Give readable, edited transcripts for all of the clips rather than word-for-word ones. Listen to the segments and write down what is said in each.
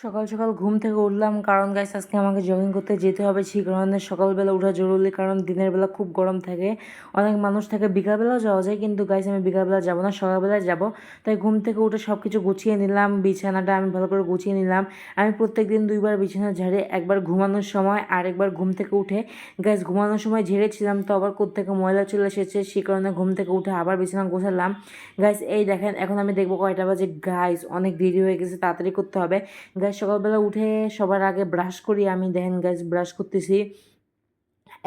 সকাল সকাল ঘুম থেকে উঠলাম কারণ গাইস আজকে আমাকে জগিং করতে যেতে হবে। সেই কারণে সকালবেলা ওঠা জরুরি, কারণ দিনের বেলা খুব গরম থাকে, অনেক মানুষ থাকে বিকালবেলাও যাওয়া যায়, কিন্তু গাইস আমি বিকালবেলা যাবো না, সকালবেলায় যাব। তাই ঘুম থেকে উঠে সব কিছু গুছিয়ে নিলাম, বিছানাটা আমি ভালো করে গুছিয়ে নিলাম। আমি প্রত্যেক দিন দুইবার বিছানা ঝাড়ি, একবার ঘুমানোর সময় আর একবার ঘুম থেকে উঠে। গাইস ঘুমানোর সময় ঝেড়েছিলাম তো আবার কোত্থেকে ময়লা চলে এসেছে, সেই কারণে ঘুম থেকে উঠে আবার বিছানা গোছালাম। গাইস এই দেখেন এখন আমি দেখবো কয়টা বাজে। গাইস অনেক দেরি হয়ে গেছে, তাড়াতাড়ি করতে হবে। গাইস সকালবেলা উঠে সবার আগে ব্রাশ করি আমি, দেখেন গাইস ব্রাশ করতেছি।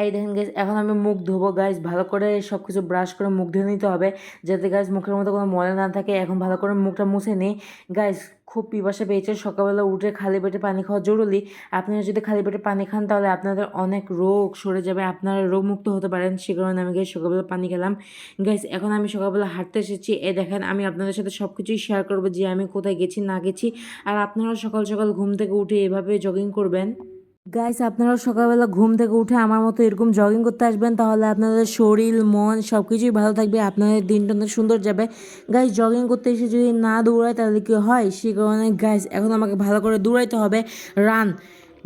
এই দেখেন গাইস এখন আমি মুখ ধোবো। গাইস ভালো করে সব কিছু ব্রাশ করে মুখ ধুয়ে নিতে হবে, যাতে গাইস মুখের মধ্যে কোনো ময়লা না থাকে। এখন ভালো করে মুখটা মুছে নিই। গাইস খুব পিপাসা পেয়েছে, সকালবেলা উঠে খালি পেটে পানি খাওয়া জরুরি। আপনারা যদি খালি পেটে পানি খান তাহলে আপনাদের অনেক রোগ সরে যাবে, আপনারা রোগমুক্ত হতে পারেন। সে কারণে আমি গাইস সকালবেলা পানি খেলাম। গাইস এখন আমি সকালবেলা হাঁটতে এসেছি। এই দেখেন আমি আপনাদের সাথে সব কিছুই শেয়ার করবো, যে আমি কোথায় গেছি না গেছি। আর আপনারা সকাল সকাল ঘুম থেকে উঠে এভাবে জগিং করবেন। গাইস আপনারাও সকালবেলা ঘুম থেকে উঠে আমার মতো এরকম জগিং করতে আসবেন, তাহলে আপনাদের শরীর মন সব কিছুই ভালো থাকবে, আপনাদের দিনটা অনেক সুন্দর যাবে। গাইস জগিং করতে এসে যদি না দৌড়ায় তাহলে কি হয়, সে কারণে গাইস এখন আমাকে ভালো করে দৌড়াইতে হবে। রান।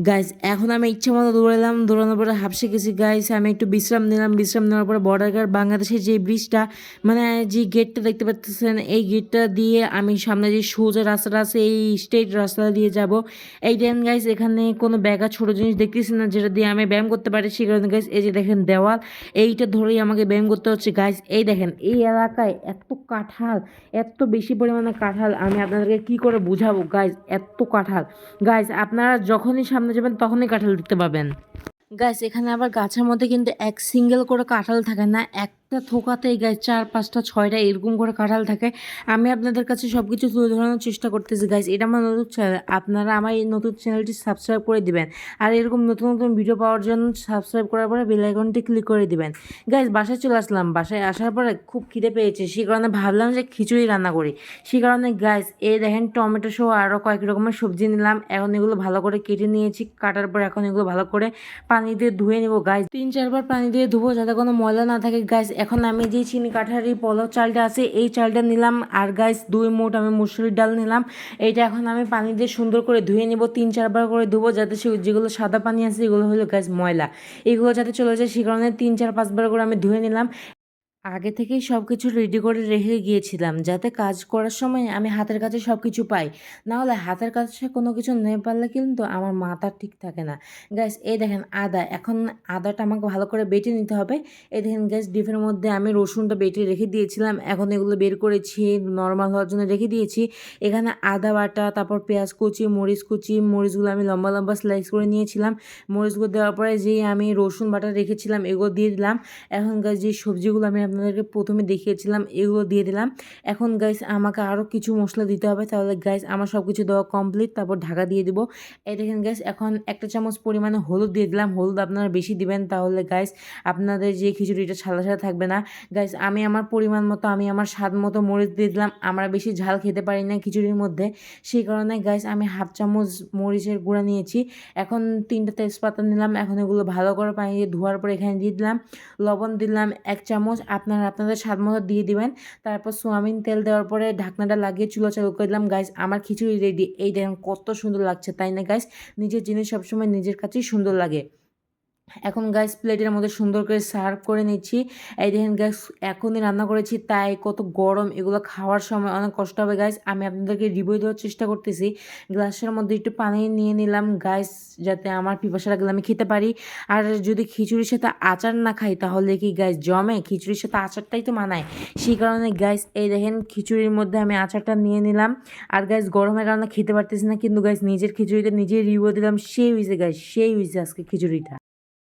গাইস এখন আমি ইচ্ছা মতো দৌড়ালাম, দৌড়ানোর পরে হাঁপসে গেছি। গাইস আমি একটু বিশ্রাম নিলাম, বিশ্রাম নেওয়ার পরে বর্ডার গার্ড বাংলাদেশের যে ব্রিজটা, মানে যে গেটটা দেখতে পাচ্ছেন, এই গেটটা দিয়ে আমি সামনে যে সোজা রাস্তাটা আছে এই স্ট্রেট রাস্তা দিয়ে যাব। এই দেন গাইস এখানে কোনো ব্যাগা ছোট জিনিস দেখতেছি না যেটা দিয়ে আমি ব্যায়াম করতে পারি, সেই কারণে গাইস এই যে দেখেন দেওয়াল, এইটা ধরেই আমাকে ব্যায়াম করতে হচ্ছে। গাইস এই দেখেন এই এলাকায় এত কাঁঠাল, এত বেশি পরিমাণে কাঁঠাল, আমি আপনাদেরকে কি করে বুঝাবো। গাইস এত কাঁঠাল, গাইস আপনারা যখনই সামনে যাবেন তখনই কাঁঠাল দেখতে পাবেন। গাইস এখানে আবার গাছের মধ্যে কিন্তু এক সিঙ্গেল করে কাঁঠাল থাকে না, একটা থোকাতেই গাইস 4 5 6টা এরকম করে কাঁঠাল থাকে। আমি আপনাদের কাছে সব কিছু তুলে ধরানোর চেষ্টা করতেছি। গাইস এটা আমার নতুন চ্যানেল, আপনারা আমার এই নতুন চ্যানেলটি সাবস্ক্রাইব করে দিবেন, আর এরকম নতুন নতুন ভিডিও পাওয়ার জন্য সাবস্ক্রাইব করার পরে বেল আইকনটি ক্লিক করে দিবেন। গাইস বাসায় চলে আসলাম, বাসায় আসার পরে খুব খিদে পেয়েছে, সেই কারণে ভাবলাম যে খিচুড়ি রান্না করি। সেই কারণে গাইস এই দেখেন টমেটো সহ আরও কয়েক রকমের সবজি নিলাম। এখন এগুলো ভালো করে কেটে নিয়েছি, কাটার পর এখন এগুলো ভালো করে পানি দিয়ে ধুয়ে নেবো। গাইস 3 4 বার পানি দিয়ে ধুবো যাতে কোনো ময়লা না থাকে। গাইস এখন আমি যে চিনি কাঠারি পোলাও চালটা আছে এই চালটা নিলাম, আর গাইস 2 মুঠ আমি মুসুরির ডাল নিলাম। এইটা এখন আমি পানি দিয়ে সুন্দর করে ধুয়ে নেবো, 3 4 বার করে ধুবো, যাতে সে যেগুলো সাদা পানি আছে এগুলো হলো গাইস ময়লা, এগুলো যাতে চলে যায়, সেই কারণে 3 4 5 বার করে আমি ধুয়ে নিলাম। আগে থেকেই সব কিছু রেডি করে রেখে গিয়েছিলাম, যাতে কাজ করার সময় আমি হাতের কাছে সব কিছু পাই। না হলে হাতের কাছে কোনো কিছু নেই পারলে কিন্তু আমার মাথা ঠিক থাকে না। গ্যাস এই দেখেন আদা, এখন আদাটা আমাকে ভালো করে বেটে নিতে হবে। এই দেখেন গ্যাস ডিপের মধ্যে আমি রসুনটা বেটে রেখে দিয়েছিলাম, এখন এগুলো বের করেছি, নর্মাল হওয়ার জন্য রেখে দিয়েছি। এখানে আদা বাটা, তারপর পেঁয়াজ কুচি, মরিচ কুচি, মরিচগুলো আমি লম্বা লম্বা স্লাইস করে নিয়েছিলাম। মরিচগুলো দেওয়ার পরে যেই আমি রসুন বাটা রেখেছিলাম এগুলো দিয়ে দিলাম। এখন গাইস যে সবজিগুলো আমি আপনাদেরকে প্রথমে দেখিয়েছিলাম এগুলো দিয়ে দিলাম। এখন গাইস আমাকে আরও কিছু মশলা দিতে হবে, তাহলে গাইস আমার সব কিছু দেওয়া কমপ্লিট, তারপর ঢাকা দিয়ে দিব। এই দেখেন গাইস এখন 1 চামচ পরিমাণে হলুদ দিয়ে দিলাম, হলুদ আপনারা বেশি দিবেন, তাহলে গাইস আপনাদের যে খিচুড়িটা সাদা সাদা থাকবে না। গাইস আমি আমার পরিমাণ মতো, আমি আমার স্বাদ মতো মরিচ দিয়ে দিলাম, আমরা বেশি ঝাল খেতে পারি না খিচুড়ির মধ্যে, সেই কারণে গাইস আমি 1/2 চামচ মরিচের গুঁড়া নিয়েছি। এখন 3টা তেজপাতা নিলাম, এখন এগুলো ভালো করে পানি দিয়ে ধোয়ার পর এখানে দিয়ে দিলাম। লবণ দিলাম 1 চামচ, আপনারা আপনাদের স্বাদ মতো দিয়ে দিবেন। তারপর সোয়াবিন তেল দেওয়ার পরে ঢাকনাটা লাগিয়ে চুলা চালু করে দিলাম। গাইস আমার খিচুড়ি রেডি। এই দেখেন কত সুন্দর লাগছে, তাই না গাইস? নিজের জিনিস সবসময় নিজের কাছেই সুন্দর লাগে। এখন গাইস প্লেটের মধ্যে সুন্দর করে সার্ভ করে নিচ্ছি। এই দেখেন গাইস এখনই রান্না করেছি, তাই কত গরম, এগুলো খাওয়ার সময় অনেক কষ্ট হবে। গাইস আমি আপনাদেরকে রিভিউ দেওয়ার চেষ্টা করতেছি। গ্লাসের মধ্যে একটু পানি নিয়ে নিলাম গাইস, যাতে আমার পিপাসা লাগলে আমি খেতে পারি। আর যদি খিচুড়ির সাথে আচার না খাই তাহলে কি গাইস জমে? খিচুড়ির সাথে আচারটাই তো মানায়, সেই কারণে গাইস এই দেখেন খিচুড়ির মধ্যে আমি আচারটা নিয়ে নিলাম। আর গাইস গরমের কারণে খেতে পারতেছি না, কিন্তু গাইস নিজের খিচুড়িতে নিজেই রিভিউ দিলাম, সেই হয়েছে গাইস, সেই হয়েছে আজকে খিচুড়িটা।